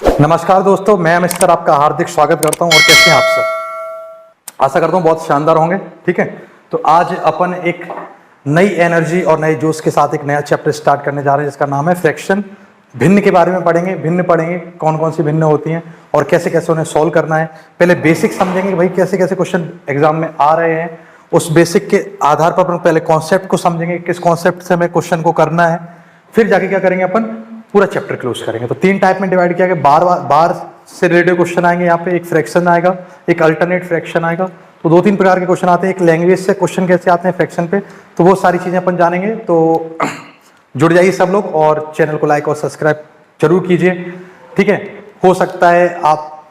नमस्कार दोस्तों, मैं मिस्टर आपका हार्दिक स्वागत करता हूं। और कैसे हैं आप सब? आशा करता हूं बहुत शानदार होंगे। ठीक है, तो आज अपन एक नई एनर्जी और नए जोश के साथ एक नया चैप्टर स्टार्ट करने जा रहे हैं जिसका नाम है फ्रैक्शन। भिन्न के बारे में पढ़ेंगे, भिन्न पढ़ेंगे, कौन कौन सी भिन्न होती हैं और कैसे कैसे उन्हें सॉल्व करना है। पहले बेसिक समझेंगे कि भाई कैसे कैसे क्वेश्चन एग्जाम में आ रहे हैं। उस बेसिक के आधार पर अपन पहले कॉन्सेप्ट को समझेंगे, किस कॉन्सेप्ट से हमें क्वेश्चन को करना है। फिर जाके क्या करेंगे, अपन पूरा चैप्टर क्लोज करेंगे। तो 3 टाइप में डिवाइड किया गया। बार से रिलेटेड क्वेश्चन आएंगे, यहाँ पे एक फ्रैक्शन आएगा, एक अल्टरनेट फ्रैक्शन आएगा। तो 2-3 प्रकार के क्वेश्चन आते हैं। एक लैंग्वेज से क्वेश्चन कैसे आते हैं फ्रैक्शन पे, तो वो सारी चीजें अपन जानेंगे। तो जुड़ जाइए सब लोग और चैनल को लाइक और सब्सक्राइब जरूर कीजिए। ठीक है, हो सकता है आप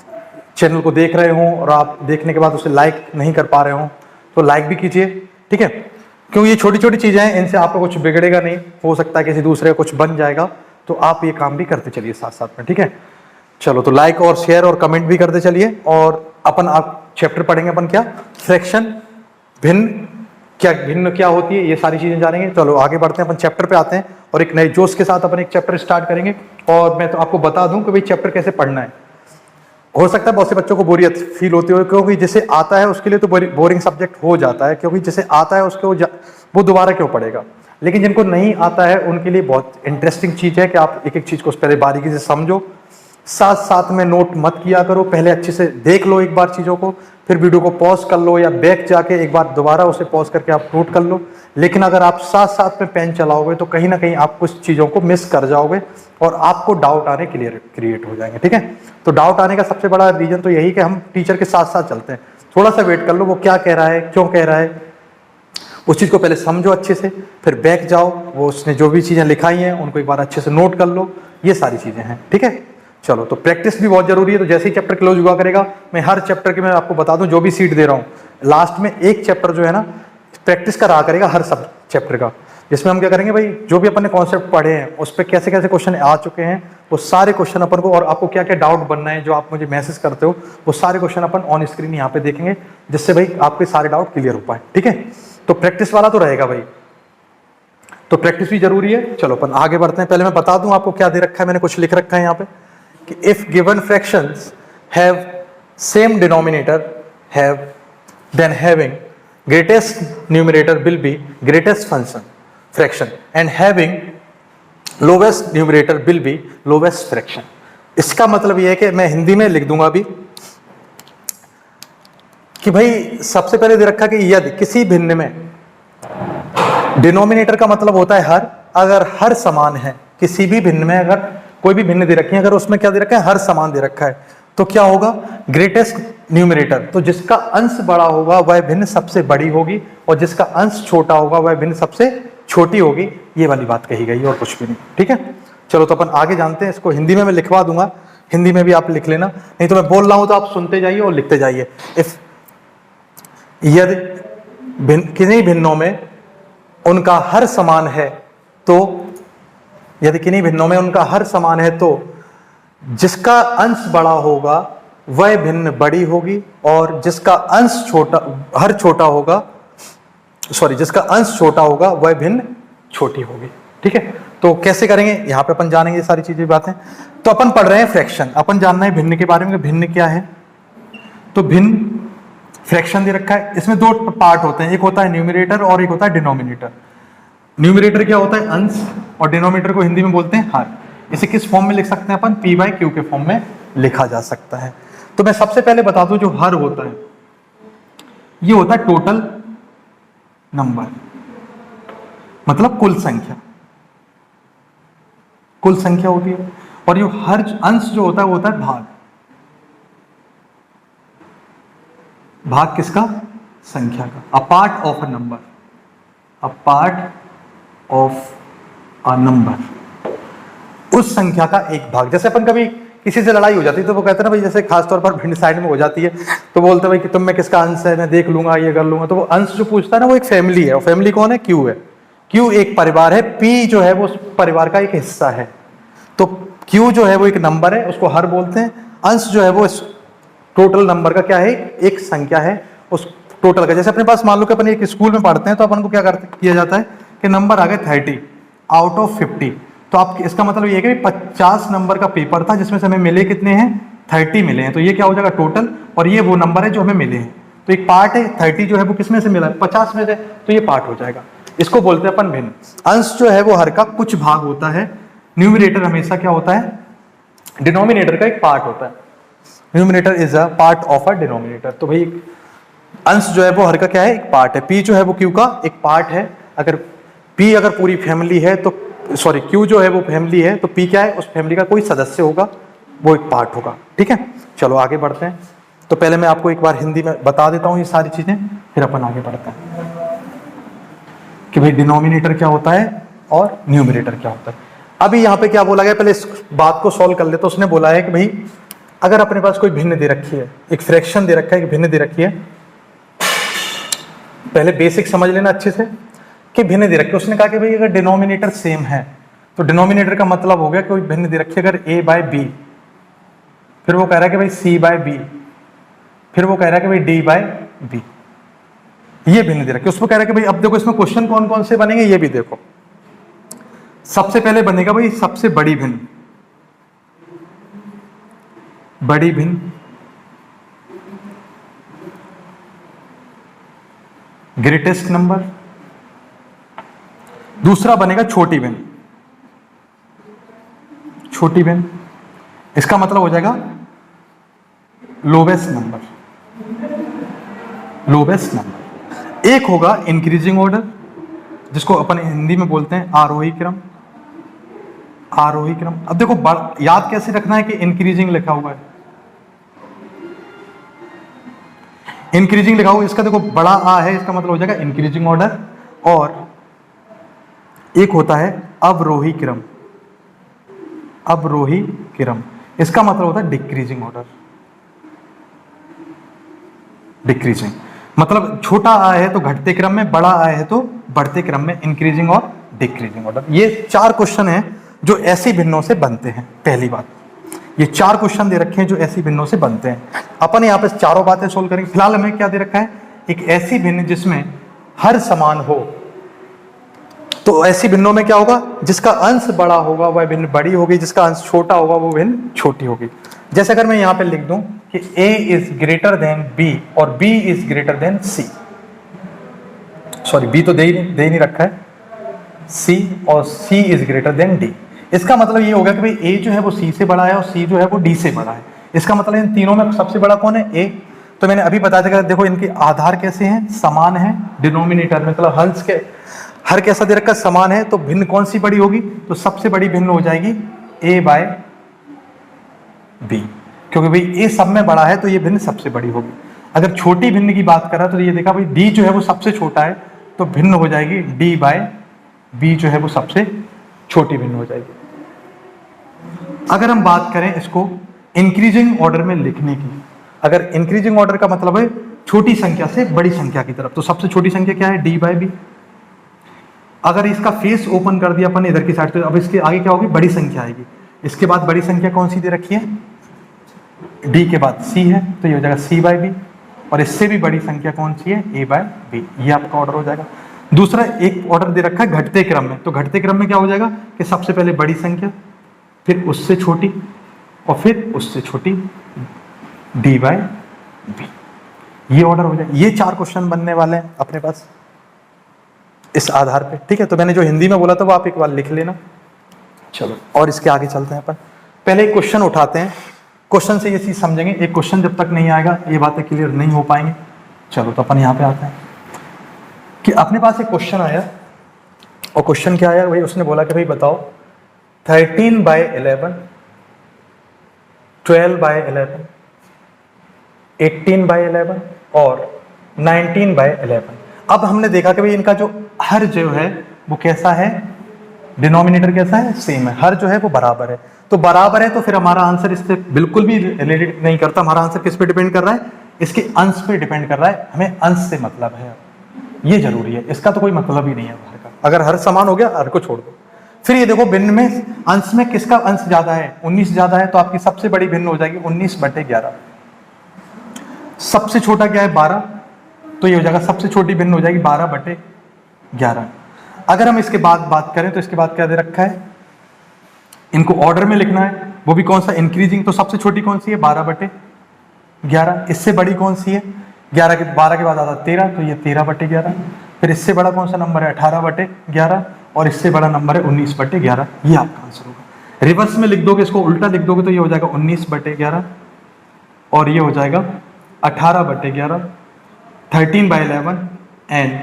चैनल को देख रहे हो और आप देखने के बाद उसे लाइक नहीं कर पा रहे हो, तो लाइक भी कीजिए। ठीक है, क्योंकि ये छोटी छोटी चीजें हैं, इनसे आपका कुछ बिगड़ेगा नहीं। हो सकता है किसी दूसरे का कुछ बन जाएगा, तो आप ये काम भी करते चलिए साथ साथ में। ठीक है, चलो तो लाइक और शेयर और कमेंट भी करते चलिए। और अपन आप चैप्टर पढ़ेंगे, अपन क्या फ्रैक्शन, भिन्न क्या होती है, ये सारी चीजें जानेंगे। चलो आगे बढ़ते हैं, अपन चैप्टर पे आते हैं और एक नए जोश के साथ अपन एक चैप्टर स्टार्ट करेंगे। और मैं तो आपको बता दूं कि भाई चैप्टर कैसे पढ़ना है। हो सकता है बहुत से बच्चों को बोरियत फील होती हो, क्योंकि जिसे आता है उसके लिए तो बोरिंग सब्जेक्ट हो जाता है, क्योंकि जिसे आता है उसको वो दोबारा क्यों पढ़ेगा। लेकिन जिनको नहीं आता है उनके लिए बहुत इंटरेस्टिंग चीज है कि आप एक एक चीज को पहले बारीकी से समझो। साथ साथ में नोट मत किया करो, पहले अच्छे से देख लो एक बार चीजों को, फिर वीडियो को पॉज कर लो या बैक जाके एक बार दोबारा उसे पॉज करके आप नोट कर लो। लेकिन अगर आप साथ साथ में पेन चलाओगे तो कहीं ना कहीं आप कुछ चीजों को मिस कर जाओगे और आपको डाउट आने क्रिएट हो जाएंगे। ठीक है, तो डाउट आने का सबसे बड़ा रीजन तो यही कि हम टीचर के साथ साथ चलते हैं। थोड़ा सा वेट कर लो, वो क्या कह रहा है, क्यों कह रहा है, उस चीज को पहले समझो अच्छे से, फिर बैक जाओ, वो उसने जो भी चीजें लिखाई हैं उनको एक बार अच्छे से नोट कर लो। ये सारी चीजें हैं। ठीक है, चलो तो प्रैक्टिस भी बहुत जरूरी है। तो जैसे ही चैप्टर क्लोज हुआ करेगा, मैं हर चैप्टर की मैं आपको बता दूं, जो भी सीट दे रहा हूं लास्ट में एक चैप्टर जो है ना प्रैक्टिस का रहा करेगा हर सब चैप्टर का, जिसमें हम क्या करेंगे भाई, जो भी अपन ने कॉन्सेप्ट पढ़े हैं उस पर कैसे कैसे क्वेश्चन आ चुके हैं वो सारे क्वेश्चन अपन को, और आपको क्या क्या डाउट बनना है जो आप मुझे मैसेज करते हो, वो सारे क्वेश्चन अपन ऑन स्क्रीन यहाँ पे देखेंगे, जिससे भाई आपके सारे डाउट क्लियर हो पाए। ठीक है, तो प्रैक्टिस वाला तो रहेगा भाई, तो प्रैक्टिस भी जरूरी है। चलो अपन आगे बढ़ते हैं। पहले मैं बता दूं आपको क्या दे रखा है, मैंने कुछ लिख रखा है यहाँ पे कि if given fractions have same denominator have then having greatest numerator will be greatest function fraction and having lowest numerator will be lowest fraction। इसका मतलब यह है कि मैं हिंदी में लिख दूंगा अभी कि भाई सबसे पहले दे रखा कि यदि किसी भिन्न में, डिनोमिनेटर का मतलब होता है हर, अगर हर समान है, किसी भी भिन्न में अगर कोई भी भिन्न दे रखी है, अगर उसमें क्या दे रखा है, हर समान दे रखा है, तो क्या होगा, ग्रेटेस्ट न्यूमरेटर, तो जिसका अंश बड़ा होगा वह भिन्न सबसे बड़ी होगी और जिसका अंश छोटा होगा वह भिन्न सबसे छोटी होगी। ये वाली बात कही गई और कुछ भी नहीं। ठीक है, चलो तो अपन आगे जानते हैं। इसको हिंदी में मैं लिखवा दूंगा, हिंदी में भी आप लिख लेना, नहीं तो मैं बोल रहा हूं तो आप सुनते जाइए और लिखते जाइए। इफ यदि किन्हीं भिन्नों में उनका हर समान है, तो यदि किन्हीं भिन्नों में उनका हर समान है तो जिसका अंश बड़ा होगा वह भिन्न बड़ी होगी और जिसका अंश छोटा होगा, जिसका अंश छोटा होगा वह भिन्न छोटी होगी। ठीक है, तो कैसे करेंगे यहाँ पे अपन जानेंगे ये सारी चीजें बातें। तो अपन पढ़ रहे हैं फ्रैक्शन, अपन जानना है भिन्न के बारे में, भिन्न क्या है। तो भिन्न फ्रैक्शन दे रखा है, इसमें 2 पार्ट होते हैं, एक होता है न्यूमरेटर और एक होता है डिनोमिनेटर। न्यूमरेटर क्या होता है, अंश, और डिनोमिनेटर को हिंदी में बोलते हैं हर। इसे किस फॉर्म में लिख सकते हैं अपन, P/Q के फॉर्म में लिखा जा सकता है। तो मैं सबसे पहले बता दूं, जो हर होता है ये होता है टोटल नंबर, मतलब कुल संख्या, कुल संख्या होती है। और ये हर अंश जो होता है वो होता है भाग, भाग किसका, संख्या का, a part of a number, a part of a number, उस संख्या का एक भाग। जैसे अपन कभी किसी से लड़ाई हो जाती है तो वो कहते हैं ना भाई, जैसे खासतौर पर भिन्न साइड में हो जाती है तो बोलते हैं भाई कि तुम में किसका अंश है, मैं देख लूंगा, ये कर लूंगा। तो वो अंश जो पूछता है ना वो एक फैमिली है, और फैमिली कौन है, क्यू है। क्यू एक परिवार है, पी जो है वो उस परिवार का एक हिस्सा है। तो क्यू जो है वो एक नंबर है, उसको हर बोलते हैं। अंश जो है वो टोटल नंबर का क्या है, एक संख्या है उस टोटल का। जैसे अपने पास मान लो कि अपन एक स्कूल में पढ़ते हैं तो अपन को क्या किया जाता है कि नंबर आ गए 30 आउट ऑफ 50, तो आप इसका मतलब ये है कि 50 नंबर का पेपर था जिसमें से हमें मिले कितने हैं, 30 मिले हैं। तो ये क्या हो जाएगा टोटल, और ये वो नंबर है जो हमें मिले हैं। तो एक पार्ट है 30 जो है वो किस में से मिला है, 50 में से, तो ये पार्ट हो जाएगा। इसको बोलते हैं अपन भिन्न। अंश जो है वो हर का कुछ भाग होता है, न्यूमरेटर हमेशा क्या होता है, डिनोमिनेटर का एक पार्ट होता है। Numerator is a part of a denominator. तो भाई अंश जो है वो हर का क्या है, एक पार्ट है। पी जो है वो क्यू का एक पार्ट है। अगर पी अगर पूरी फैमिली है तो सॉरी क्यू जो है वो फैमिली है, तो पी क्या है, उस फैमिली का कोई सदस्य होगा, वो एक पार्ट होगा। ठीक है, चलो आगे बढ़ते हैं। तो पहले मैं आपको एक बार हिंदी में बता देता हूं ये सारी चीजें, फिर अपन आगे बढ़ते हैं कि भाई डिनोमिनेटर क्या होता है और न्यूमरेटर क्या होता है। अभी यहाँ पे क्या बोला गया, पहले इस बात को सॉल्व कर ले। तो उसने बोला है कि भाई अगर अपने पास कोई भिन्न दे रखी है, एक फ्रैक्शन दे रखा है, एक भिन्न दे रखी है, पहले बेसिक समझ लेना अच्छे से कि भिन्न दे रखी है। उसने कहा कि भाई अगर डिनोमिनेटर सेम है, तो डिनोमिनेटर का मतलब हो गया कोई भिन्न दे रखी है, अगर a बाय बी, फिर वो कह रहा है कि भाई c बाय बी, फिर वो कह रहा है कि भाई d बाय बी, ये भिन्न दे रखी है। उसमें कह रहा है कि भाई अब देखो इसमें क्वेश्चन कौन कौन से बनेंगे, ये भी देखो। सबसे पहले बनेगा भाई सबसे बड़ी भिन्न, बड़ी भिन्न, ग्रेटेस्ट नंबर। दूसरा बनेगा छोटी भिन्न, छोटी भिन्न, इसका मतलब हो जाएगा लोवेस्ट नंबर, लोवेस्ट नंबर। एक होगा इंक्रीजिंग ऑर्डर, जिसको अपन हिंदी में बोलते हैं आरोही क्रम, आरोही क्रम। अब देखो याद कैसे रखना है कि इंक्रीजिंग लिखा हुआ है, इंक्रीजिंग लिखा हुआ, इसका देखो बड़ा आ है, इसका मतलब हो जाएगा इंक्रीजिंग ऑर्डर। और एक होता है अवरोही क्रम, अवरोही क्रम, इसका मतलब होता है डिक्रीजिंग ऑर्डर, डिक्रीजिंग मतलब छोटा आ है तो घटते क्रम में, बड़ा आ है तो बढ़ते क्रम में, इंक्रीजिंग और डिक्रीजिंग ऑर्डर। ये 4 क्वेश्चन हैं जो ऐसी भिन्नों से बनते हैं। पहली बात, ये 4 क्वेश्चन दे रखे हैं जो ऐसी भिन्नों से बनते हैं। अपन यहाँ पे चारों बातें सोल्व करेंगे। फिलहाल हमें क्या दे रखा है, एक ऐसी भिन्न जिसमें हर समान हो। तो ऐसी भिन्नों में क्या होगा, जिसका अंश बड़ा होगा वह भिन्न बड़ी होगी, जिसका अंश छोटा होगा वो भिन्न छोटी होगी। जैसे अगर मैं यहाँ पे लिख दूं कि a is greater then b और b is greater then c, sorry b तो दे ही नहीं रखा है, c और c is greater then d। इसका मतलब ये होगा कि भाई a जो है वो c से बड़ा है और c जो है वो d से बड़ा है। इसका मतलब इन तीनों में सबसे बड़ा कौन है, a। तो मैंने अभी बताया था, देखो इनके आधार कैसे हैं, समान है। डिनोमिनेटर में मतलब हंस के हर कैसा दे रखा, समान है। तो भिन्न कौन सी बड़ी होगी, तो सबसे बड़ी भिन्न हो जाएगी a बाय b, क्योंकि भाई a सब में बड़ा है तो ये भिन्न सबसे बड़ी होगी। अगर छोटी भिन्न की बात करा तो ये देखा भाई d जो है वो सबसे छोटा है, तो भिन्न हो जाएगी d बाय b जो है वो सबसे छोटी भिन्न हो जाएगी। अगर हम बात करें इसको इंक्रीजिंग ऑर्डर में लिखने की, अगर इंक्रीजिंग ऑर्डर का मतलब है छोटी संख्या से बड़ी संख्या की तरफ, तो सबसे छोटी संख्या क्या है, d बाय b। अगर इसका फेस ओपन कर दिया अपन इधर की साइड, तो अब इसके आगे क्या होगी, बड़ी संख्या आएगी। इसके बाद बड़ी संख्या कौन सी दे रखी है, d के बाद c है, तो ये हो जाएगा c बाय b। और इससे भी बड़ी संख्या कौन सी है, a बाय b। ये आपका ऑर्डर हो जाएगा। दूसरा एक ऑर्डर दे रखा है घटते क्रम में, तो घटते क्रम में क्या हो जाएगा कि सबसे पहले बड़ी संख्या, फिर उससे छोटी, और फिर उससे छोटी, d बाय b। ये ऑर्डर हो जाएगा। ये 4 क्वेश्चन बनने वाले हैं अपने पास इस आधार पे। ठीक है, तो मैंने जो हिंदी में बोला था वो आप एक बार लिख लेना। चलो और इसके आगे चलते हैं अपन। पहले एक क्वेश्चन उठाते हैं, क्वेश्चन से ये चीज समझेंगे। एक क्वेश्चन जब तक नहीं आएगा ये बातें क्लियर नहीं हो पाएंगे। चलो तो अपन यहाँ पे आते हैं कि अपने पास एक क्वेश्चन आया, और क्वेश्चन क्या आया भाई, उसने बोला कि भाई बताओ 13 बाय 11, 12 बाय 11, 18 बाय 11 और 19 बाय 11। अब हमने देखा कि भाई इनका जो हर जो है वो कैसा है, डिनोमिनेटर कैसा है, सेम है। हर जो है वो बराबर है, तो बराबर है तो फिर हमारा आंसर इससे बिल्कुल भी रिलेटेड नहीं करता। हमारा आंसर किस पे डिपेंड कर रहा है, इसके अंश पे डिपेंड कर रहा है। हमें अंश से मतलब है, ये जरूरी है, इसका तो कोई मतलब ही नहीं है हर का। अगर हर समान हो गया, हर को छोड़ दो। फिर ये देखो भिन्न में अंश में किसका अंश ज्यादा है, 19 ज्यादा है, तो आपकी सबसे बड़ी भिन्न हो जाएगी 19/11। सबसे छोटा क्या है, 12, तो ये हो जाएगा सबसे छोटी भिन्न हो जाएगी 12/11। अगर हम इसके बाद बात करें तो इसके बाद क्या दे रखा है, इनको ऑर्डर में लिखना है, वो भी कौन सा, इंक्रीजिंग। तो सबसे छोटी कौन सी है, 12/11। इससे बड़ी कौन सी है, 12 के बाद आता 13, तो ये 13/11। फिर इससे बड़ा कौन सा नंबर है, 18/11। और इससे बड़ा नंबर है 19/11। ये आपका आंसर होगा। रिवर्स में लिख दोगे, इसको उल्टा लिख दोगे तो ये हो जाएगा 19/11 और ये हो जाएगा 18/11, 13/11 एंड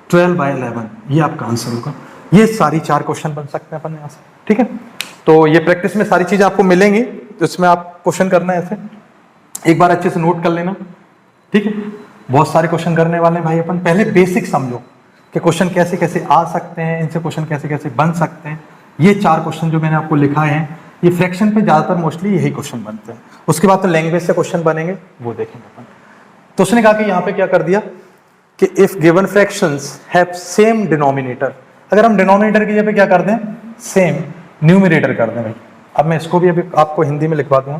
12/11। ये आपका आंसर होगा। ये सारी 4 क्वेश्चन बन सकते हैं अपन यहाँ से, ठीक है। तो ये प्रैक्टिस में सारी चीजें आपको मिलेंगी, तो इसमें आप क्वेश्चन करना है ऐसे, एक बार अच्छे से नोट कर लेना, ठीक है। बहुत सारे क्वेश्चन करने वाले हैं भाई अपन। पहले बेसिक समझो कि क्वेश्चन कैसे कैसे आ सकते हैं, इनसे क्वेश्चन कैसे कैसे बन सकते हैं। ये 4 क्वेश्चन जो मैंने आपको लिखाए हैं, ये फ्रैक्शन पे ज्यादातर मोस्टली यही क्वेश्चन बनते हैं। उसके बाद तो लैंग्वेज से क्वेश्चन बनेंगे, वो देखेंगे अपन। तो उसने कहा कि यहाँ पे क्या कर दिया कि if given fractions have same denominator, अगर हम डिनोमिनेटर की जगह पे क्या कर दें, सेम न्यूमरेटर कर दें भाई। अब मैं इसको भी अभी आपको हिंदी में लिखवा दूंगा।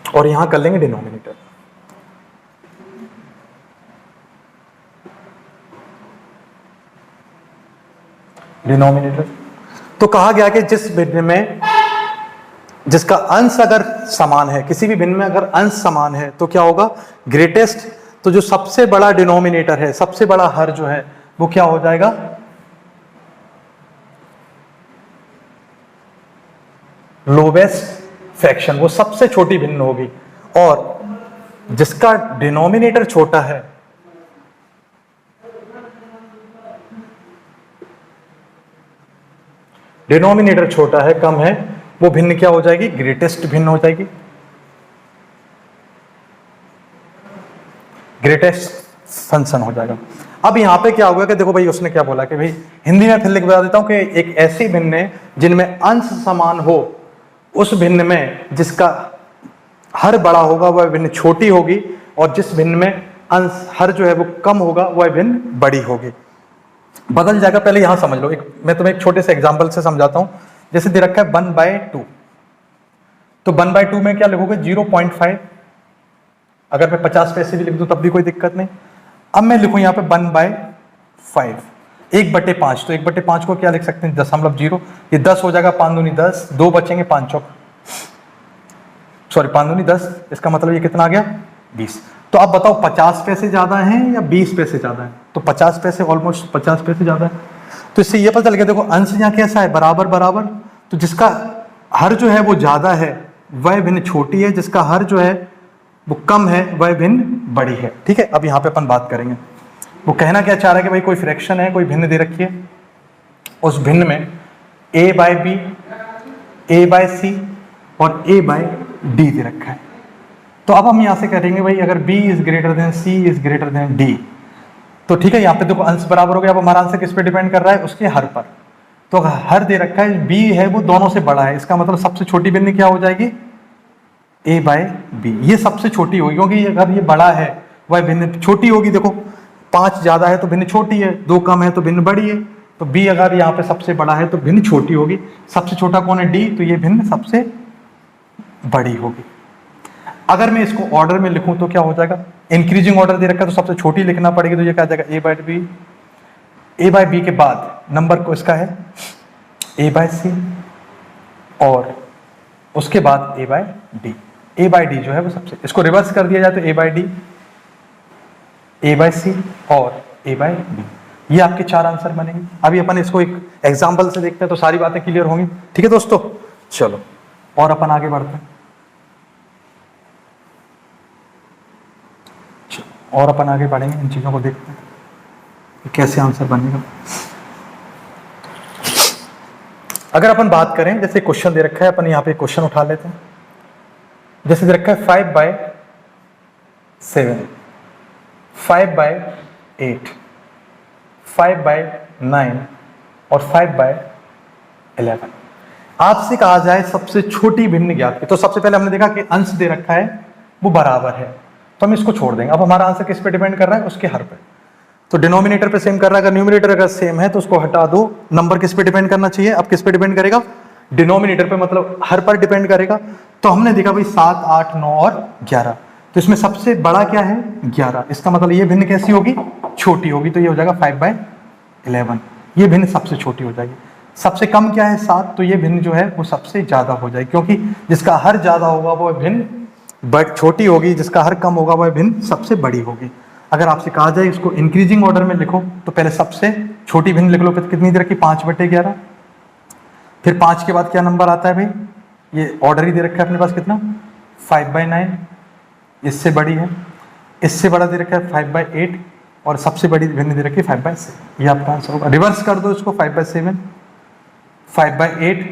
और यहां कर लेंगे डिनोमिनेटर। डिनोमिनेटर तो कहा गया कि जिस भिन्न में जिसका अंश अगर समान है, किसी भी भिन्न में अगर अंश समान है तो क्या होगा, ग्रेटेस्ट। तो जो सबसे बड़ा डिनोमिनेटर है, सबसे बड़ा हर जो है वो क्या हो जाएगा, लोवेस्ट फ्रैक्शन, वो सबसे छोटी भिन्न होगी। और जिसका डिनोमिनेटर छोटा है, डिनोमिनेटर छोटा है, कम है, वो भिन्न क्या हो जाएगी, ग्रेटेस्ट भिन्न हो जाएगी, ग्रेटेस्ट फंक्शन हो जाएगा। अब यहां पे क्या होगा कि देखो भाई उसने क्या बोला कि भाई हिंदी में फिर लिख बता देता हूं कि एक ऐसी भिन्न है जिनमें अंश समान हो, उस भिन्न में जिसका हर बड़ा होगा वह भिन्न छोटी होगी, और जिस भिन्न में अंश हर जो है वो कम होगा वह भिन्न बड़ी होगी। बदल जाएगा, पहले यहां समझ लो। मैं तुम्हें एक छोटे से एग्जांपल से समझाता हूं। जैसे दे रखा है 1/2, तो 1/2 में क्या लिखोगे, 0.5। अगर मैं 50 पैसे भी लिख दूं तब भी कोई दिक्कत नहीं। अब मैं लिखूं यहाँ पे 1/5, 1/5। तो 1/5 को क्या लिख सकते हैं, 0.0। ये 10 हो जाएगा, 5 दूनी 10, 2 बचेंगे, 5 चौक, सॉरी 5 दूनी 10। इसका मतलब ये कितना आ गया, 20। तो अब बताओ 50 पैसे ज्यादा हैं या 20 पैसे ज्यादा है, तो 50 पैसे, ऑलमोस्ट 50 पैसे ज्यादा है। तो इससे ये पता चल गया, देखो अंश यहाँ कैसा है, बराबर बराबर। तो जिसका हर जो है वो ज्यादा है वह भिन्न छोटी है, जिसका हर जो है वो कम है वह भिन्न बड़ी है, ठीक है। अब यहाँ पे अपन बात करेंगे, वो कहना क्या चाह रहा है कि भाई कोई फ्रैक्शन है, कोई भिन्न दे रखी है, उस भिन्न में a/b, a/c और a/d दे रखा है। तो अब हम यहां से करेंगे भाई अगर b is greater then c is greater then d, तो ठीक है, यहाँ पे देखो अंश बराबर हो गया। अब हमारा आंसर किस पे डिपेंड कर रहा है, उसके हर पर। तो हर दे रखा है, b है वो दोनों से बड़ा है, इसका मतलब सबसे छोटी भिन्न क्या हो जाएगी, a/b। ये सबसे छोटी होगी, क्योंकि अगर ये बड़ा है वह भिन्न छोटी होगी। देखो 5 ज्यादा है तो भिन्न छोटी है, 2 कम है तो भिन्न बड़ी है। तो b अगर यहाँ पे सबसे बड़ा है तो भिन्न छोटी होगी। सबसे छोटा कौन है, d, तो ये भिन्न सबसे बड़ी होगी। अगर मैं इसको ऑर्डर में लिखूं तो क्या हो जाएगा, इंक्रीजिंग ऑर्डर दे रखा है तो सबसे छोटी लिखना पड़ेगी। तो ये क्या आ जाएगा, a/b के बाद नंबर को इसका है a/c और उसके बाद a/d। a/d जो है वो सबसे, इसको रिवर्स कर दिया जाए तो a/d, a/c और a/b। ये आपके 4 आंसर बनेंगे। अभी अपन इसको एक एग्जांपल से देखते हैं तो सारी बातें क्लियर होंगी, ठीक है दोस्तों। चलो और अपन आगे बढ़ते हैं, और अपन आगे बढ़ेंगे, इन चीजों को देखते हैं कि कैसे आंसर बनेगा। अगर अपन बात करें, जैसे क्वेश्चन दे रखा है, अपन यहाँ पे क्वेश्चन उठा लेते हैं। जैसे दे रखा है 5/7, 5/8, 5/9 और 5/11। आपसे कहा जाए सबसे छोटी भिन्न ज्ञात की, तो सबसे पहले हमने देखा कि अंश दे रखा है वो बराबर है, तो हम इसको छोड़ देंगे। अब हमारा आंसर किस पे डिपेंड कर रहा है, उसके हर पे। तो डिनोमिनेटर पे सेम कर रहा है, अगर न्यूमरेटर अगर सेम है तो उसको हटा दो। नंबर किस पे डिपेंड करना चाहिए, अब किस पे डिपेंड करेगा, डिनोमिनेटर पे, मतलब हर पर डिपेंड करेगा। तो हमने देखा भाई 7, 8, 9 और 11। तो इसमें सबसे बड़ा क्या है 11, इसका मतलब ये भिन्न कैसी होगी, छोटी होगी, तो ये हो जाएगा 5/11, ये भिन्न सबसे छोटी हो जाएगी। सबसे कम क्या है 7, तो ये भिन्न जो है वो सबसे ज्यादा हो जाएगी, क्योंकि जिसका हर ज्यादा होगा वो भिन्न बट छोटी होगी, जिसका हर कम होगा वह भिन्न सबसे बड़ी होगी। अगर आपसे कहा जाए इसको इंक्रीजिंग ऑर्डर में लिखो, तो पहले सबसे छोटी भिन्न लिख लो, फिर कितनी दे रखी 5/11, फिर 5 के बाद क्या नंबर आता है भाई, ये ऑर्डर ही दे रखा है अपने पास कितना 5/9, इससे बड़ी है, इससे बड़ा दे रखा है 5/8, और सबसे बड़ी भिन्न दे रखी है 5/7। ये आपका आंसर होगा। रिवर्स कर दो इसको, 5/7, 5/8,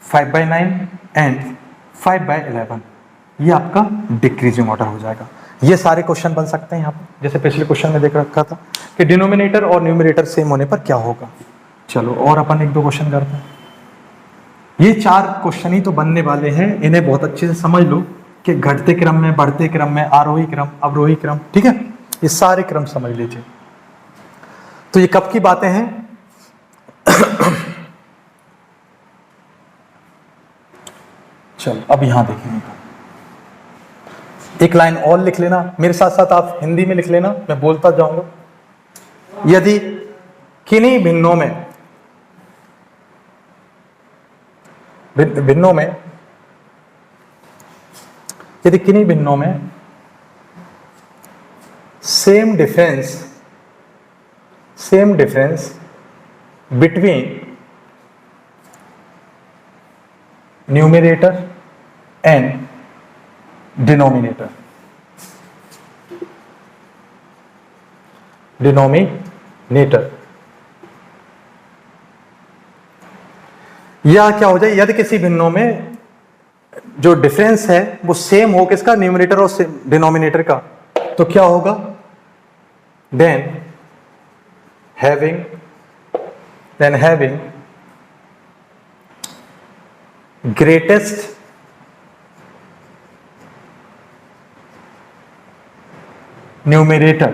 5/9 एंड 5/11, ये आपका डिक्रीजिंग ऑर्डर हो जाएगा। ये सारे क्वेश्चन बन सकते हैं यहाँ पर, जैसे पिछले क्वेश्चन में देख रखा था कि डिनोमिनेटर और न्यूमरेटर सेम होने पर क्या होगा। चलो और अपन 1-2 क्वेश्चन करते हैं। ये 4 क्वेश्चन ही तो बनने वाले हैं, इन्हें बहुत अच्छे से समझ लो कि घटते क्रम में, बढ़ते क्रम में, आरोही क्रम, अवरोही क्रम, ठीक है, ये सारे क्रम समझ लीजिए। तो ये कब की बातें हैं चलो अब यहां देखेंगे, एक लाइन और लिख लेना, मेरे साथ साथ आप हिंदी में लिख लेना, मैं बोलता जाऊंगा। यदि किन्हीं भिन्नों में यदि किन्हीं भिन्नों में same difference between numerator and denominator या क्या हो जाए, यदि किसी भिन्नों में जो डिफरेंस है वो सेम हो, किसका, न्यूमरेटर और डिनोमिनेटर का, तो क्या होगा, then having greatest numerator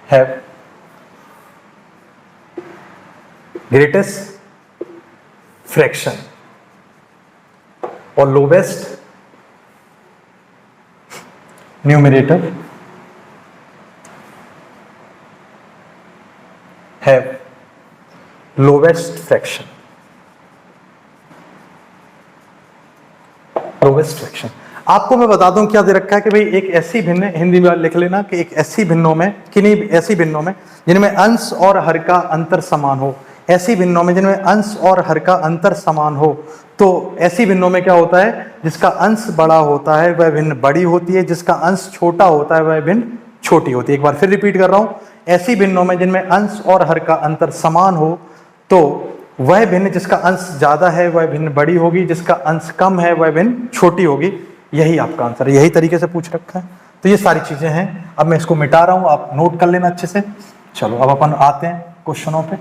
have greatest fraction और lowest numerator have lowest fraction। आपको मैं बता दूं क्या दे रखा है कि भाई एक ऐसी भिन्न, हिंदी में लिख लेना कि एक ऐसी भिन्नों में, किन्हीं ऐसी भिन्नों में जिनमें अंश और हर का अंतर समान हो, ऐसी भिन्नों में जिनमें अंश और हर का अंतर समान हो, तो ऐसी भिन्नों में क्या होता है, जिसका अंश बड़ा होता है वह भिन्न बड़ी होती है, जिसका अंश छोटा होता है वह भिन्न छोटी होती है। एक बार फिर रिपीट कर रहा हूं, ऐसी भिन्नों में जिनमें अंश और हर का अंतर समान हो, तो वह भिन्न जिसका अंश ज्यादा है वह भिन्न बड़ी होगी, जिसका अंश कम है वह भिन्न छोटी होगी। यही आपका आंसर है, यही तरीके से पूछ रखा है। तो ये सारी चीजें हैं, अब मैं इसको मिटा रहा हूं, आप नोट कर लेना अच्छे से। चलो अब अपन आते हैं क्वेश्चनों पे।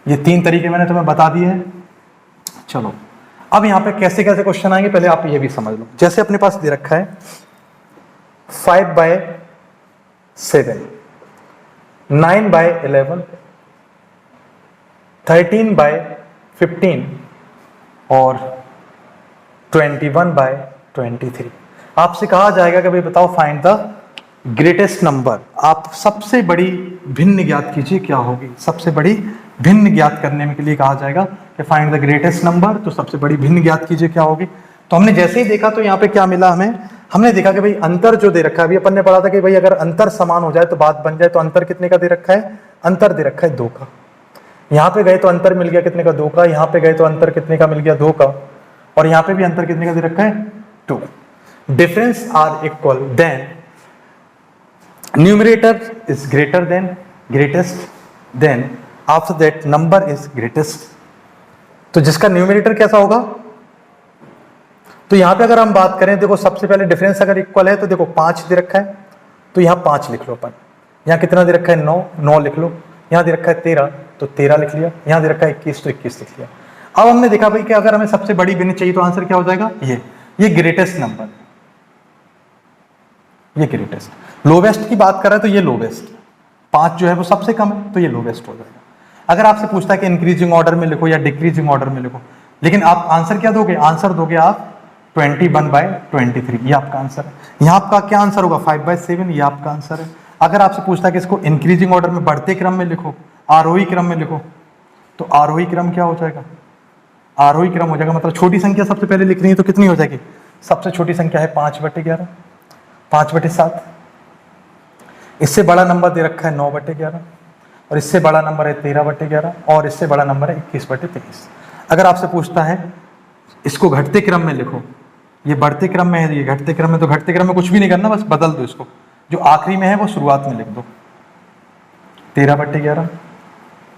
ये 3 तरीके मैंने तुम्हें बता दिए हैं। चलो अब यहाँ पे कैसे कैसे क्वेश्चन आएंगे पहले आप ये भी समझ लो। जैसे अपने पास दे रखा है 5/7, 9/11, 13/15 और 21/23। आपसे कहा जाएगा कि भाई बताओ फाइंड द ग्रेटेस्ट नंबर। आप सबसे बड़ी भिन्न ज्ञात कीजिए, क्या होगी सबसे बड़ी भिन्न ज्ञात करने में के लिए कहा जाएगा कि फाइंड द ग्रेटेस्ट नंबर, तो सबसे बड़ी भिन्न ज्ञात कीजिए क्या होगी। तो हमने जैसे ही देखा तो यहाँ पे क्या मिला हमें, हमने देखा कि भाई अंतर जो दे रखा है, अभी अपन ने पढ़ा था कि भाई अगर अंतर समान हो जाए तो बात बन जाए। तो अंतर कितने का दे रखा है, अंतर दे रखा है 2 का। यहाँ पे गए तो अंतर मिल गया कितने का, 2 का। यहाँ पे गए तो अंतर कितने का मिल गया, 2 का। और यहाँ पे भी अंतर कितने का दे रखा है, 2। Difference are equal, then numerator is greater than greatest, then after that number is greatest. तो जिसका न्यूमरेटर कैसा होगा, तो यहां पे अगर हम बात करें, देखो सबसे पहले डिफरेंस अगर इक्वल है तो देखो 5 दे रखा है, तो यहाँ 5 लिख लो अपन। यहाँ कितना दे रखा है, 9 लिख लो। यहाँ दे रखा है 13, तो 13 लिख लिया। यहाँ दे रखा है 21, तो 21 लिख लिया। अब हमने देखा भाई कि अगर हमें सबसे बड़ी भिन्न चाहिए तो आंसर क्या हो जाएगा, ये ग्रेटेस्ट नंबर, ये ग्रेटेस्ट। लोवेस्ट की बात कर रहे हैं तो ये लोवेस्ट, 5 जो है वो सबसे कम है, तो ये लोवेस्ट हो जाएगा। अगर आपसे पूछता है कि इंक्रीजिंग ऑर्डर में लिखो या डिक्रीजिंग ऑर्डर में लिखो, लेकिन आप आंसर क्या दोगे? आंसर दोगे आप 21/23, ये आपका आंसर है। यहाँ आपका क्या आंसर होगा? 5/7, ये आपका आंसर है। अगर आपसे पूछता है कि इसको इंक्रीजिंग ऑर्डर में, बढ़ते क्रम में लिखो, आरोही क्रम में लिखो, तो आरोही क्रम क्या हो जाएगा? आरोही क्रम हो जाएगा, मतलब छोटी संख्या सबसे पहले लिखनी है तो कितनी हो जाएगी? सबसे छोटी संख्या है 5/11, 5/7। इससे बड़ा नंबर दे रखा है 9/11, और इससे बड़ा नंबर है 13/11, और इससे बड़ा नंबर है 21/23। अगर आपसे पूछता है इसको घटते क्रम में लिखो, ये बढ़ते क्रम में है, ये घटते क्रम में, तो घटते क्रम में कुछ भी नहीं करना, बस बदल दो इसको, जो आखिरी में है वो शुरुआत में लिख दो। 13/11,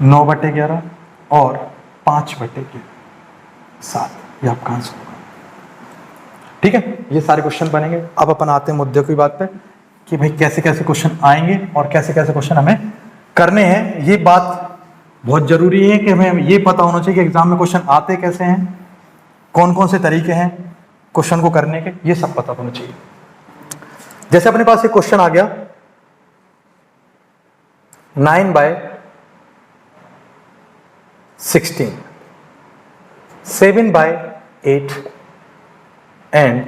9/11 और 5/7, ये आपका आंसर होगा। ठीक है, ये सारे क्वेश्चन बनेंगे। अब अपन आते हैं मुद्दे की बात पे कि भाई कैसे कैसे क्वेश्चन आएंगे और कैसे कैसे क्वेश्चन हमें करने हैं। ये बात बहुत जरूरी है कि हमें ये पता होना चाहिए कि एग्जाम में क्वेश्चन आते कैसे हैं, कौन कौन से तरीके हैं क्वेश्चन को करने के, ये सब पता होना चाहिए। जैसे अपने पास एक क्वेश्चन आ गया 9/16, 7/8 एंड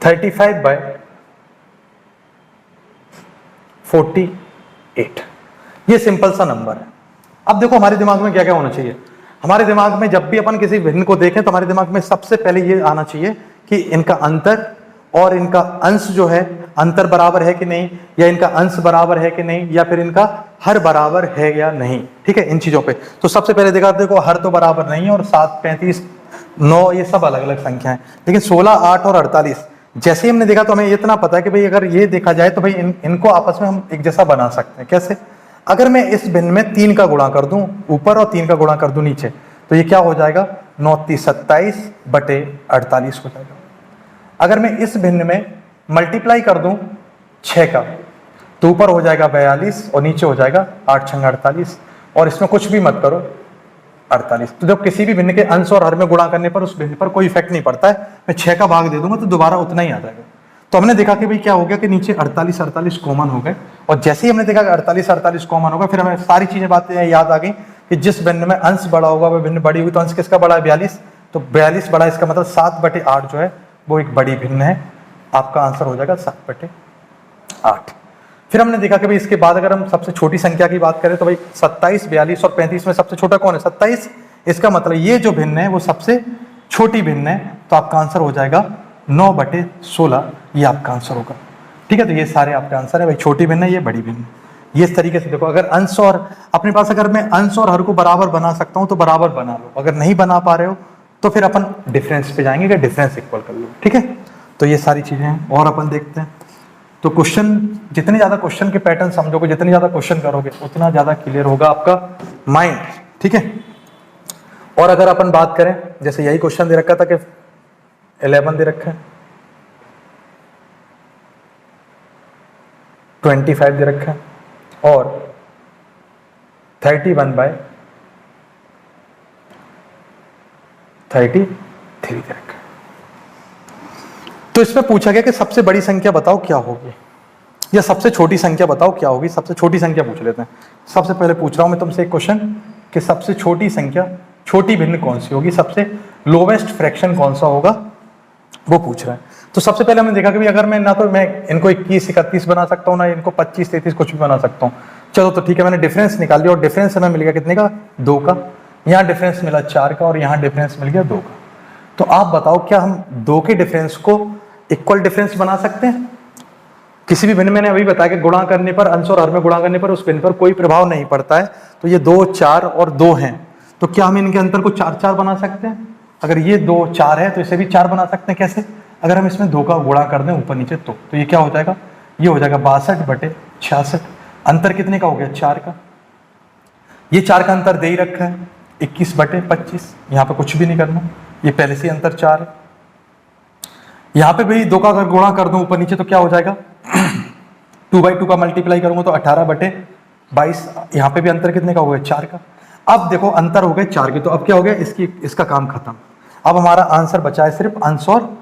35/48। ये सिंपल सा नंबर है। अब देखो हमारे दिमाग में क्या क्या होना चाहिए। हमारे दिमाग में जब भी अपन किसी भिन्न को देखें तो हमारे दिमाग में सबसे पहले ये आना चाहिए कि इनका अंतर और इनका अंश जो है, अंतर बराबर है कि नहीं, या इनका अंश बराबर है कि नहीं, या फिर इनका हर बराबर है या नहीं। ठीक है, इन चीजों पे तो सबसे पहले देखो हर तो बराबर नहीं है, और 7, 35, 9 ये सब अलग अलग संख्या है। लेकिन 16, 8 और 48 जैसे ही हमने देखा तो हमें इतना पता है कि भाई अगर ये देखा जाए तो भाई इनको आपस में हम एक जैसा बना सकते हैं। कैसे? अगर मैं इस भिन्न में 3 का गुणा कर दूं ऊपर और 3 का गुणा कर दूं नीचे, तो ये क्या हो जाएगा? 9 × 27/48 हो जाएगा। अगर मैं इस भिन्न में मल्टीप्लाई कर दूं 6 का, तो ऊपर हो जाएगा 42 और नीचे हो जाएगा 8 × 6 = 48, और इसमें कुछ भी मत करो 48। तो जब किसी भी भिन्न के अंश और हर में गुणा करने पर उस भिन्न पर कोई इफेक्ट नहीं पड़ता है। मैं 6 का भाग दे दूंगा तो दोबारा उतना ही आ जाएगा। तो हमने देखा कि भाई क्या हो गया कि नीचे 48 48 कॉमन हो गए, और जैसे ही हमने देखा कि 48 48 कॉमन हो गए, फिर हमें सारी चीजें बातें याद आ गई कि जिस भिन्न में अंश बड़ा होगा वह भिन्न बड़ी हुई, तो अंश किसका बड़ा है? 42, तो 42 बड़ा, इसका मतलब 7/8 जो है वो एक बड़ी भिन्न है। आपका आंसर हो जाएगा 7/8। फिर हमने देखा कि भाई इसके बाद अगर हम सबसे छोटी संख्या की बात करें तो भाई 27, 42 और 35 में सबसे छोटा कौन है? 27। इसका मतलब ये जो भिन्न है वो सबसे छोटी भिन्न है, तो आपका आंसर हो जाएगा 9/16, ये आपका आंसर होगा। ठीक है, तो ये सारे आपका आंसर है। भाई छोटी भिन्न है, ये बड़ी भिन्न। ये इस तरीके से देखो, अगर अंश और अपने पास अगर मैं अंश और हर को बराबर बना सकता हूं तो बराबर बना लो, अगर नहीं बना पा रहे हो तो फिर अपन डिफरेंस पे जाएंगे कि डिफरेंस इक्वल कर लो। ठीक है, तो ये सारी चीजें हैं और अपन देखते हैं। तो क्वेश्चन, जितने ज्यादा क्वेश्चन के पैटर्न समझोगे, जितने ज्यादा क्वेश्चन करोगे, उतना ज्यादा क्लियर होगा आपका माइंड। ठीक है, और अगर अपन बात करें, जैसे यही क्वेश्चन दे रखा था कि 11 दे रखा है, 25 दे रखा है, और 31/33 दे रखा है। तो इसमें पूछा गया कि सबसे बड़ी संख्या बताओ क्या होगी, या सबसे छोटी संख्या बताओ क्या होगी। सबसे छोटी संख्या पूछ लेते हैं। सबसे पहले पूछ रहा हूं मैं तुमसे एक क्वेश्चन कि सबसे छोटी संख्या, छोटी भिन्न कौन सी होगी, सबसे लोवेस्ट फ्रैक्शन कौन सा होगा, वो पूछ रहा है। तो सबसे पहले हमने देखा कि अगर मैं ना तो मैं इनको 21 31 बना सकता हूँ, ना इनको 25 33 कुछ भी बना सकता हूँ। चलो तो ठीक है, मैंने डिफरेंस निकाल लिया, और डिफरेंस हमें मिल गया कितने का? 2 का। यहाँ डिफरेंस मिला 4 का, और यहाँ डिफरेंस मिल गया 2 का। तो आप बताओ क्या हम 2 के डिफरेंस को इक्वल डिफरेंस बना सकते हैं? किसी भी भिन्न, मैंने अभी बताया कि गुणा करने पर, अंश और हर में गुणा करने पर उस भिन्न पर कोई प्रभाव नहीं पड़ता है। तो ये 2 4 और 2 हैं, तो क्या हम इनके अंतर को 4 4 बना सकते हैं? अगर ये 2 4 है तो इसे भी 4 बना सकते हैं। कैसे? अगर हम इसमें 2 का गुणा कर दें ऊपर नीचे, तो ये क्या हो जाएगा? ये हो जाएगा 62/66। अंतर कितने का हो गया? 4 का। ये 4 का अंतर दे ही रखा है, 21/25। यहाँ पे कुछ भी नहीं करना, ये पहले से अंतर 4 है। यहाँ पे भी 2 का अगर गुणा कर दूं ऊपर नीचे तो क्या हो जाएगा? 2/2 का मल्टीप्लाई करूंगा तो 18/22। यहाँ पे भी अंतर कितने का हो गया? 4 का। अब देखो अंतर हो गए 4 के, तो अब क्या हो गया? इसका काम खत्म। अब हमारा आंसर बचा है सिर्फ अंश, और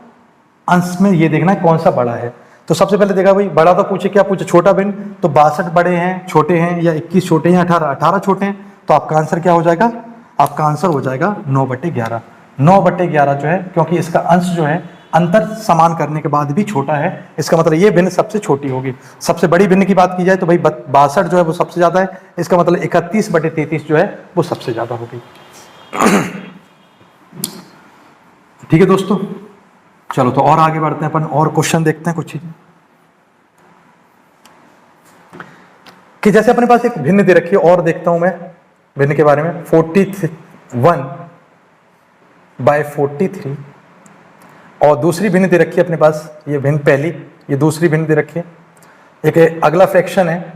अंश में ये देखना है कौन सा बड़ा है। तो सबसे पहले देखा भाई बड़ा तो पूछे, क्या पूछे, छोटा भिन्न, तो 62 बड़े हैं, छोटे हैं, या 21 छोटे हैं, 18 छोटे हैं, तो आपका आंसर क्या हो जाएगा, आपका आंसर हो जाएगा 9/11। 9/11 जो है, क्योंकि इसका अंश जो है अंतर समान करने के बाद भी छोटा है, इसका मतलब ये भिन्न सबसे छोटी होगी। सबसे बड़ी भिन्न की बात की जाए तो भाई 62 जो है वो सबसे ज्यादा है, इसका मतलब 31/33 जो है वो सबसे ज्यादा होगी। ठीक है दोस्तों, चलो तो और आगे बढ़ते हैं अपन, और क्वेश्चन देखते हैं कुछ चीजें, कि जैसे अपने पास एक भिन्न दे रखी है, और देखता हूं मैं भिन्न के बारे में, 41/43, और दूसरी भिन्न दे रखी है अपने पास, ये भिन्न पहली, ये दूसरी भिन्न दे रखी है। एक अगला फ्रैक्शन है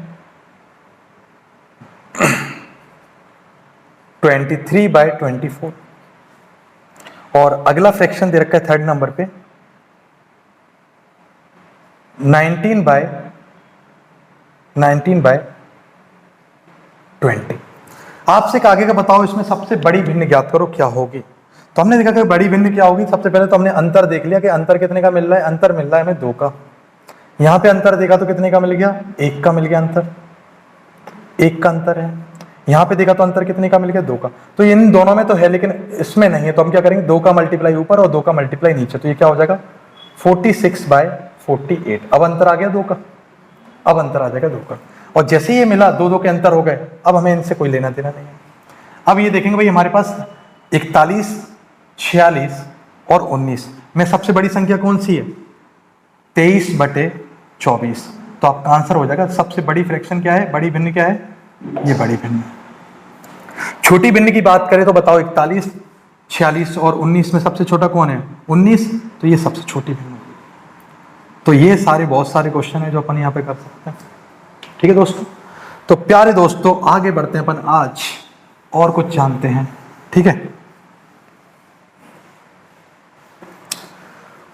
23/24, और अगला फ्रैक्शन दे रखा है थर्ड नंबर पे 19/20। आपसे एक आगे का बताओ, इसमें सबसे बड़ी भिन्न ज्ञात करो क्या होगी। तो हमने देखा कि बड़ी भिन्न क्या होगी, सबसे पहले तो हमने अंतर देख लिया कि अंतर कितने का मिल रहा है, अंतर मिल रहा है हमें 2 का। यहां पे अंतर देखा तो कितने का मिल गया, 1 का मिल गया, अंतर 1 का अंतर है। यहां पे देखा तो अंतर कितने का मिल गया, 2 का। तो इन दोनों में तो है लेकिन इसमें नहीं है, तो हम क्या करेंगे, 2 का मल्टीप्लाई ऊपर और 2 का मल्टीप्लाई नीचे, तो ये क्या हो जाएगा 46/48। अब अंतर आ गया 2 का, अब अंतर आ जाएगा 2 का, और जैसे ही ये मिला 2 के अंतर हो गए, अब हमें इनसे कोई लेना देना नहीं है। अब ये देखेंगे भाई हमारे पास 41, 46 और 19 में सबसे बड़ी संख्या कौन सी है, 23/24। तो आपका आंसर हो जाएगा, सबसे बड़ी फ्रैक्शन क्या है, बड़ी भिन्न क्या है, ये बड़ी भिन्न। छोटी भिन्न की बात करें तो बताओ 41, 46 और 19 में सबसे छोटा कौन है, 19, तो ये सबसे छोटी भिन्न। तो ये सारे बहुत सारे क्वेश्चन है जो अपन यहाँ पे कर सकते हैं। ठीक है दोस्तों, तो प्यारे दोस्तों आगे बढ़ते हैं अपन, आज और कुछ जानते हैं। ठीक है,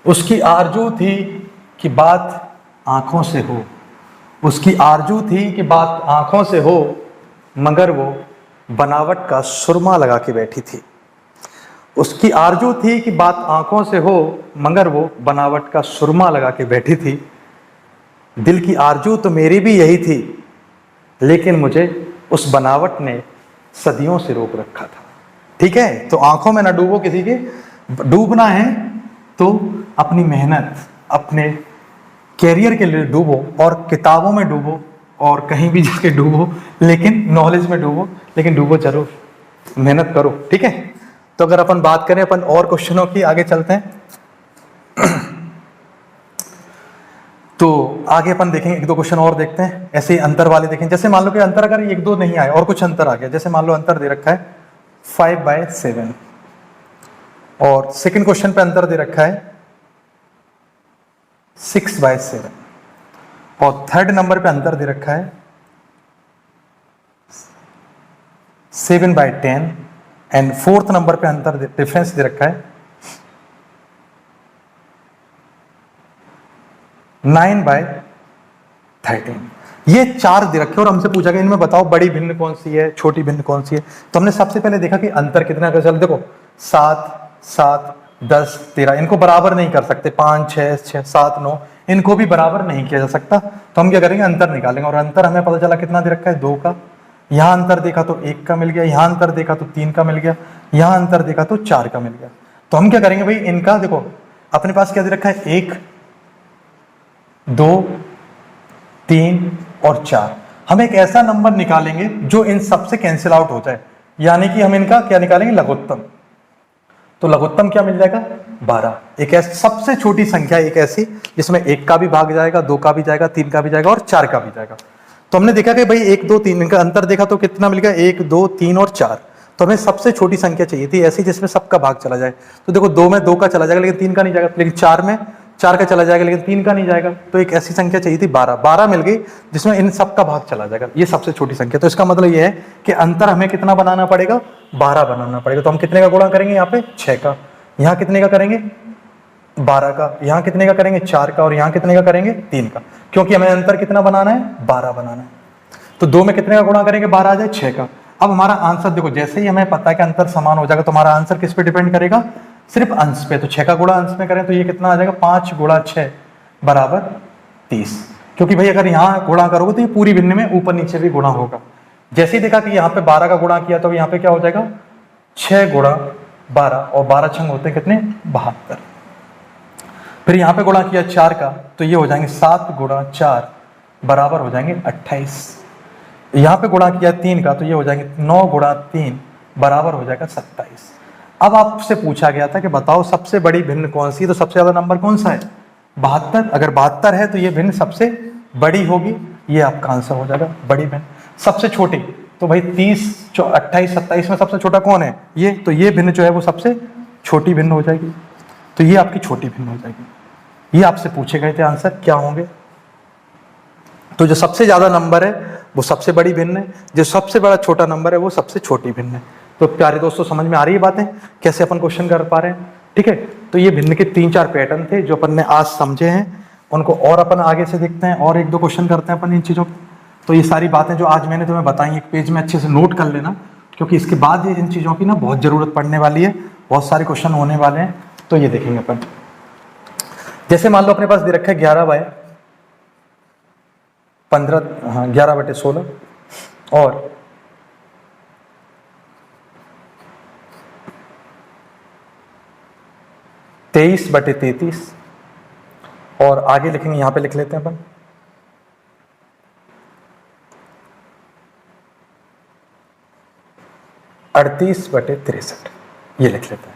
उसकी आरजू थी कि बात आंखों से हो, उसकी आरजू थी कि बात आंखों से हो, मगर वो बनावट का सुरमा लगा के बैठी थी। उसकी आरजू थी कि बात आंखों से हो, मगर वो बनावट का सुरमा लगा के बैठी थी। दिल की आरजू तो मेरी भी यही थी, लेकिन मुझे उस बनावट ने सदियों से रोक रखा था। ठीक है, तो आंखों में ना डूबो किसी के, डूबना है तो अपनी मेहनत, अपने कैरियर के लिए डूबो, और किताबों में डूबो, और कहीं भी जाके डूबो, लेकिन नॉलेज में डूबो, लेकिन डूबो जरूर, मेहनत करो। ठीक है, तो अगर अपन बात करें अपन और क्वेश्चनों की, आगे चलते हैं। तो आगे अपन देखेंगे, 1-2 क्वेश्चन और देखते हैं, ऐसे ही अंतर वाले देखें। जैसे मान लो कि अंतर अगर 1-2 नहीं आए और कुछ अंतर आ गया, जैसे मान लो अंतर दे रखा है 5/7, और सेकंड क्वेश्चन पे अंतर दे रखा है 6/7, और थर्ड नंबर पे अंतर दे रखा है 7/10, एंड फोर्थ नंबर पे अंतर डिफरेंस दे रखा है 9/13। ये 4 दे रखे और हमसे पूछा गया इनमें बताओ बड़ी भिन्न कौन सी है, छोटी भिन्न कौन सी है। तो हमने सबसे पहले देखा कि अंतर कितना का, चल देखो 7, 7, 10, 13 इनको बराबर नहीं कर सकते, 5, 6, 6, 7, 9 इनको भी बराबर नहीं किया जा सकता। तो हम क्या करेंगे, अंतर निकालेंगे, और अंतर हमें पता चला कितना दे रखा है, 2 का। यहाँ अंतर देखा तो 1 का मिल गया, यहाँ अंतर देखा तो 3 का मिल गया, यहाँ अंतर देखा तो 4 का मिल गया। तो हम क्या करेंगे भाई, इनका देखो अपने पास क्या दे रखा है, 1, 2, 3 और 4। हम एक ऐसा नंबर निकालेंगे जो इन सबसे कैंसिल आउट हो जाए, यानी कि हम इनका क्या निकालेंगे, लघुत्तम। तो लघुत्तम क्या मिल जाएगा, 12। एक ऐसी सबसे छोटी संख्या, एक ऐसी जिसमें 1 का भी भाग जाएगा, 2 का भी जाएगा, 3 का भी जाएगा और 4 का भी जाएगा। तो हमने देखा कि भाई 1, 2, 3 इनका अंतर देखा तो कितना मिल गया, 1, 2, 3 और 4। तो हमें सबसे छोटी संख्या चाहिए थी ऐसी जिसमें सबका भाग चला जाए। तो देखो 2 में 2 का चला जाएगा लेकिन 3 का नहीं जाएगा, लेकिन 4 में 4 का चला जाएगा लेकिन 3 का नहीं जाएगा। तो एक ऐसी संख्या चाहिए थी 12, 12 मिल गई जिसमें इन सब का भाग चला जाएगा, ये सबसे छोटी संख्या। तो इसका मतलब ये है कि अंतर हमें कितना बनाना पड़ेगा, 12 बनाना पड़ेगा। तो हम कितने का गुणा करेंगे, यहाँ पे 6 का, यहाँ कितने का करेंगे 12 का, यहाँ कितने का करेंगे 4 का, और यहाँ कितने का करेंगे 3 का, क्योंकि हमें अंतर कितना बनाना है, 12 बनाना है। तो 2 में कितने का गुणा करेंगे, 12 आ जाए 6 का। अब हमारा आंसर देखो, जैसे ही हमें पता है कि अंतर समान हो जाएगा तो हमारा आंसर किस पे डिपेंड करेगा, सिर्फ अंश पे। तो 6 का गुणा अंश में करें तो ये कितना आ जाएगा, 5 गुणा 6 बराबर 30, क्योंकि भाई अगर यहाँ गुणा करोगे तो ये पूरी भिन्न में ऊपर नीचे भी गुणा होगा। जैसे ही देखा कि यहाँ पे 12 का गुणा किया तो यहाँ पे क्या हो जाएगा 6 गुणा 12, और 12 छंग होते हैं कितने 72। फिर यहाँ पे गुणा किया 4 का तो ये हो जाएंगे 7 गुणा 4 बराबर हो जाएंगे 28। यहाँ पे गुणा किया 3 का तो ये हो जाएंगे 9 गुणा 3 बराबर हो जाएगा 27। अब आपसे पूछा गया था कि बताओ सबसे बड़ी भिन्न कौन सी है, तो सबसे ज्यादा नंबर कौन सा है 72। अगर 72 है तो ये भिन्न सबसे बड़ी होगी, ये आपका आंसर हो जाएगा बड़ी भिन्न। सबसे छोटी तो भाई 30 28 27 में सबसे छोटा कौन है ये, तो ये भिन्न जो है वो सबसे छोटी भिन्न हो जाएगी, तो ये आपकी छोटी भिन्न हो जाएगी। ये आपसे पूछे गए थे आंसर क्या होंगे। तो जो सबसे ज्यादा नंबर है वो सबसे बड़ी भिन्न है, जो सबसे बड़ा छोटा नंबर है वो सबसे छोटी भिन्न है। तो प्यारे दोस्तों समझ में आ रही है बातें कैसे अपन क्वेश्चन कर पा रहे हैं, ठीक है। तो ये भिन्न के 3-4 पैटर्न थे जो अपन ने आज समझे हैं, उनको और अपन आगे से देखते हैं और 1-2 क्वेश्चन करते हैं अपन इन चीजों। तो ये सारी बातें जो आज मैंने तुम्हें बताई एक पेज में अच्छे से नोट कर लेना, क्योंकि इसके बाद ये इन चीजों की ना बहुत जरूरत पड़ने वाली है, बहुत सारे क्वेश्चन होने वाले हैं। तो ये देखेंगे अपन, जैसे मान लो अपने पास दे रखा है 11/16 और 23/33, और आगे लिखेंगे, यहां पे लिख लेते हैं अपन 38/63, ये लिख लेते हैं।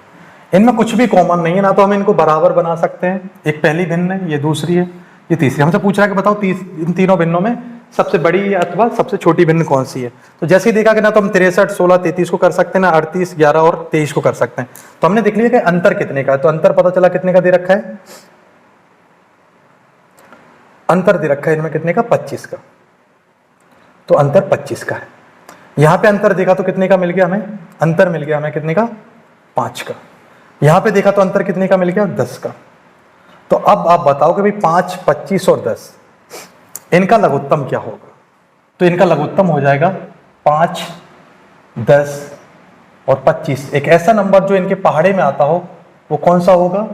इनमें कुछ भी कॉमन नहीं है, ना तो हम इनको बराबर बना सकते हैं, एक पहली भिन्न है, ये दूसरी है, ये तीसरी। हमसे पूछ रहा है कि बताओ इन तीनों भिन्नों में सबसे बड़ी अथवा सबसे छोटी भिन्न कौन सी है। तो जैसे ही देखा कि ना तो हम 63, 16, 33 को कर सकते हैं, ना 38, 11 और 23 को कर सकते हैं। तो हमने देख लिया कि अंतर कितने का है, तो अंतर पता चला कितने का दे रखा है, अंतर दे रखा है इनमें कितने का 25 का, तो अंतर 25 का है। यहां पे अंतर देखा तो कितने का मिल गया हमें, अंतर मिल गया हमें कितने का 5 का। यहां पे देखा तो अंतर कितने का मिल गया 10 का। तो अब आप बताओ कि भाई 5, 25 और 10 इनका लघुत्तम क्या होगा। तो इनका लघुत्तम हो जाएगा 5, 10 और 25। एक ऐसा नंबर जो इनके पहाड़े में आता हो वो कौन सा होगा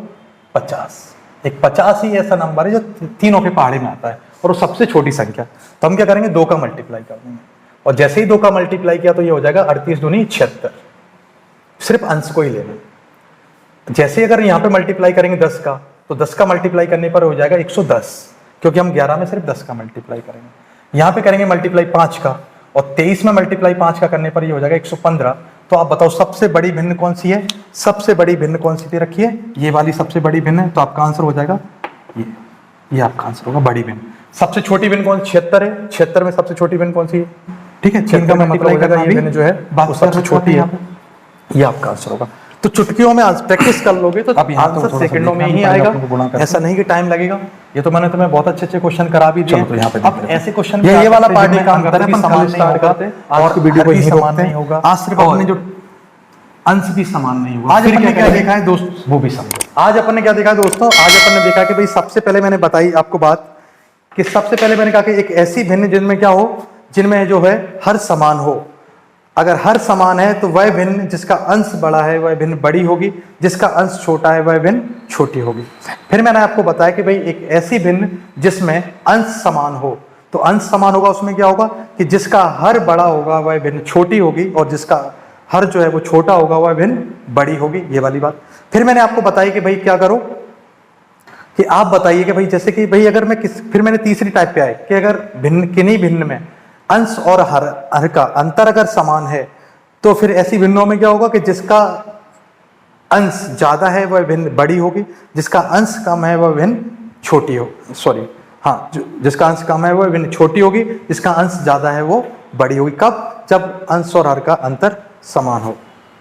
50। एक 50 ही ऐसा नंबर है जो तीनों के पहाड़े में आता है और वो सबसे छोटी संख्या। तो हम क्या करेंगे 2 का मल्टीप्लाई कर देंगे, और जैसे ही 2 का मल्टीप्लाई किया तो ये हो जाएगा 38 दूनी 76, सिर्फ अंश को ही लेना। जैसे अगर यहाँ पे मल्टीप्लाई करेंगे 10 का, तो 10 का मल्टीप्लाई करने पर हो जाएगा 110, क्योंकि हम 11 में सिर्फ 10 का मल्टीप्लाई करेंगे। यहाँ पे करेंगे मल्टीप्लाई 5 का, और 23 में मल्टीप्लाई 5 का करने पर ये हो जाएगा 115। तो आप बताओ सबसे बड़ी भिन्न कौन सी है, सबसे बड़ी भिन्न कौन सी दे रखी है, ये वाली सबसे बड़ी भिन्न है। तो आपका आंसर हो जाएगा ये आपका आंसर होगा बड़ी भिन्न। सबसे छोटी भिन्न कौन 76 है, 76 में सबसे छोटी भिन्न कौन सी है, ठीक है, 6 का मल्टीप्लाई करना ये भिन्न जो है वो सबसे छोटी है, ये आपका आंसर होगा। तो चुटकियों में आज प्रैक्टिस कर लोगे तो अब आंसर सेकंडों में ही आएगा, ऐसा नहीं कि टाइम लगेगा। ये तो मैंने तुम्हें बहुत अच्छे क्वेश्चन करा भी दिए। तो यहाँ पे अब ऐसे क्वेश्चन ये वाला पार्ट ही काम करता है, अपन समान स्टार्ट करते हैं और वीडियो को समान नहीं होगा, आज सिर्फ अपने जो अंश भी समान नहीं होगा। आज अपन ने क्या देखा है दोस्त, वो भी समझो। आज अपन ने क्या देखा है दोस्तों, आज अपन ने देखा कि भाई सबसे पहले मैंने बताई आपको बात कि सबसे पहले मैंने कहा कि एक ऐसी भिन्न जिनमें क्या हो, जिनमें जो है हर समान हो। अगर हर समान है तो वह भिन्न जिसका अंश बड़ा है वह भिन्न बड़ी होगी, जिसका अंश छोटा है वह भिन्न छोटी होगी। फिर मैंने आपको बताया कि भाई एक ऐसी भिन्न जिसमें अंश समान हो, तो अंश समान होगा उसमें क्या होगा कि जिसका हर बड़ा होगा वह भिन्न छोटी होगी, और जिसका हर जो है वो छोटा होगा वह भिन्न बड़ी होगी, ये वाली बात। फिर मैंने आपको बताई कि भाई क्या करो कि आप बताइए कि भाई जैसे कि भाई अगर मैं फिर मैंने तीसरी टाइप पे आए कि अगर भिन्न किन्हीं भिन्न में अंश और हर का अंतर अगर समान है तो फिर ऐसी भिन्नों में क्या होगा कि जिसका अंश ज्यादा है वह भिन्न बड़ी होगी, जिसका अंश कम है वह भिन्न छोटी हो जिसका अंश कम है वह भिन्न छोटी होगी, जिसका अंश ज्यादा है वो बड़ी होगी। कब, जब अंश और हर का अंतर समान हो,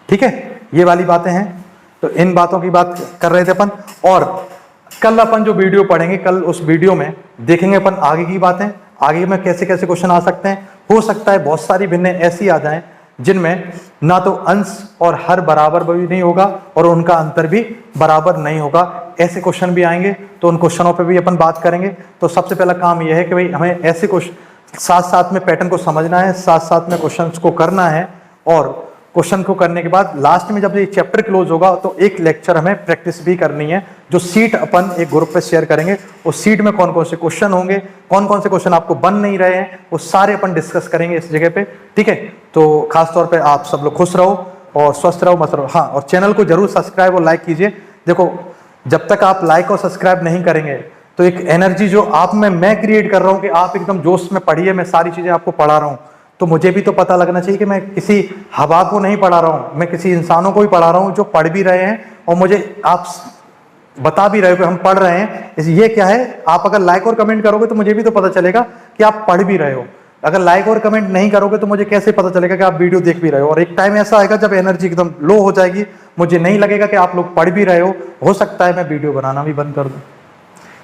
ठीक है, ये वाली बातें हैं। तो इन बातों की बात कर रहे थे अपन, और कल अपन जो वीडियो पढ़ेंगे, कल उस वीडियो में देखेंगे अपन आगे की बातें, आगे में कैसे कैसे क्वेश्चन आ सकते हैं। हो सकता है बहुत सारी भिन्नें ऐसी आ जाएं जिनमें ना तो अंश और हर बराबर भी नहीं होगा और उनका अंतर भी बराबर नहीं होगा, ऐसे क्वेश्चन भी आएंगे। तो उन क्वेश्चनों पे भी अपन बात करेंगे। तो सबसे पहला काम यह है कि भाई हमें ऐसे क्वेश्चन साथ साथ में पैटर्न को समझना है, साथ साथ में क्वेश्चंस को करना है, और क्वेश्चन को करने के बाद लास्ट में जब ये चैप्टर क्लोज होगा तो एक लेक्चर हमें प्रैक्टिस भी करनी है, जो सीट अपन एक ग्रुप पे शेयर करेंगे। उस सीट में कौन कौन से क्वेश्चन होंगे, कौन कौन से क्वेश्चन आपको बन नहीं रहे हैं, वो सारे अपन डिस्कस करेंगे इस जगह पे, ठीक है। तो खास तौर पे आप सब लोग खुश रहो और स्वस्थ रहो, मत रहो। हाँ, और चैनल को जरूर सब्सक्राइब और लाइक कीजिए। देखो, जब तक आप लाइक और सब्सक्राइब नहीं करेंगे तो एक एनर्जी जो आप में मैं क्रिएट कर रहा हूँ कि आप एकदम जोश में पढ़िए, मैं सारी चीजें आपको पढ़ा रहा हूँ, तो मुझे भी तो पता लगना चाहिए कि मैं किसी हवा को नहीं पढ़ा रहा हूँ, मैं किसी इंसानों को भी पढ़ा रहा हूँ जो पढ़ भी रहे हैं और मुझे आप बता भी रहे हो कि हम पढ़ रहे हैं। ये क्या है, आप अगर लाइक और कमेंट करोगे तो मुझे भी तो पता चलेगा कि आप पढ़ भी रहे हो। अगर लाइक और कमेंट नहीं करोगे तो मुझे कैसे पता चलेगा कि आप वीडियो देख भी रहे हो। और एक टाइम ऐसा आएगा जब एनर्जी एकदम लो हो जाएगी, मुझे नहीं लगेगा कि आप लोग पढ़ भी रहे हो सकता है मैं वीडियो बनाना भी बंद कर दूं,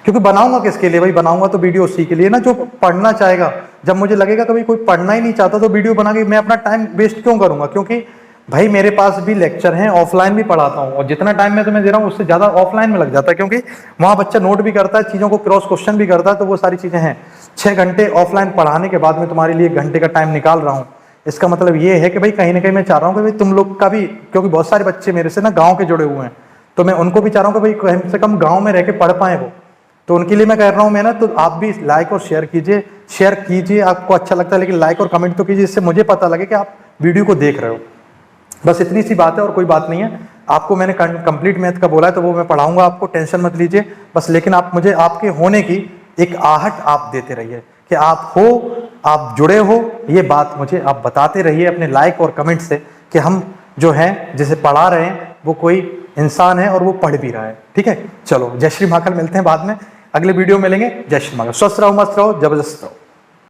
क्योंकि बनाऊंगा किसके लिए भाई, बनाऊंगा तो वीडियो उसी के लिए ना जो पढ़ना चाहेगा। जब मुझे लगेगा कभी कोई पढ़ना ही नहीं चाहता तो वीडियो बना के मैं अपना टाइम वेस्ट क्यों करूंगा, क्योंकि भाई मेरे पास भी लेक्चर हैं, ऑफलाइन भी पढ़ाता हूँ, और जितना टाइम मैं तुम्हें दे रहा हूँ उससे ज्यादा ऑफलाइन में लग जाता है, क्योंकि वहां बच्चा नोट भी करता है, चीजों को क्रॉस क्वेश्चन भी करता है, तो वो सारी चीजें हैं। 6 घंटे ऑफलाइन पढ़ाने के बाद में तुम्हारे लिए 1 घंटे का टाइम निकाल रहा हूँ। इसका मतलब ये है कि भाई कहीं ना कहीं मैं चाह रहा हूँ कि भाई तुम लोग का भी, क्योंकि बहुत सारे बच्चे मेरे से ना गाँव के जुड़े हुए हैं, तो मैं उनको भी चाह रहा हूँ कि भाई कम से कम गाँव में रह के पढ़ पाए वो, तो उनके लिए मैं कह रहा हूँ मैं ना, तो आप भी लाइक और शेयर कीजिए, आपको अच्छा लगता है, लेकिन लाइक और कमेंट तो कीजिए, इससे मुझे पता लगे कि आप वीडियो को देख रहे हो। बस इतनी सी बात है और कोई बात नहीं है। आपको मैंने कंप्लीट मैथ का बोला है तो वो मैं पढ़ाऊंगा आपको, टेंशन मत लीजिए बस। लेकिन आप मुझे आपके होने की एक आहट आप देते रहिए कि आप हो, आप जुड़े हो, ये बात मुझे आप बताते रहिए अपने लाइक और कमेंट से कि हम जो हैं जिसे पढ़ा रहे हैं वो कोई इंसान है और वो पढ़ भी रहा है, ठीक है। चलो, जय श्री महाकाल, मिलते हैं बाद में, अगले वीडियो में मिलेंगे। जय श्री महाकाल, स्वस्थ रहो, मस्त रहो, जबरदस्त रहो।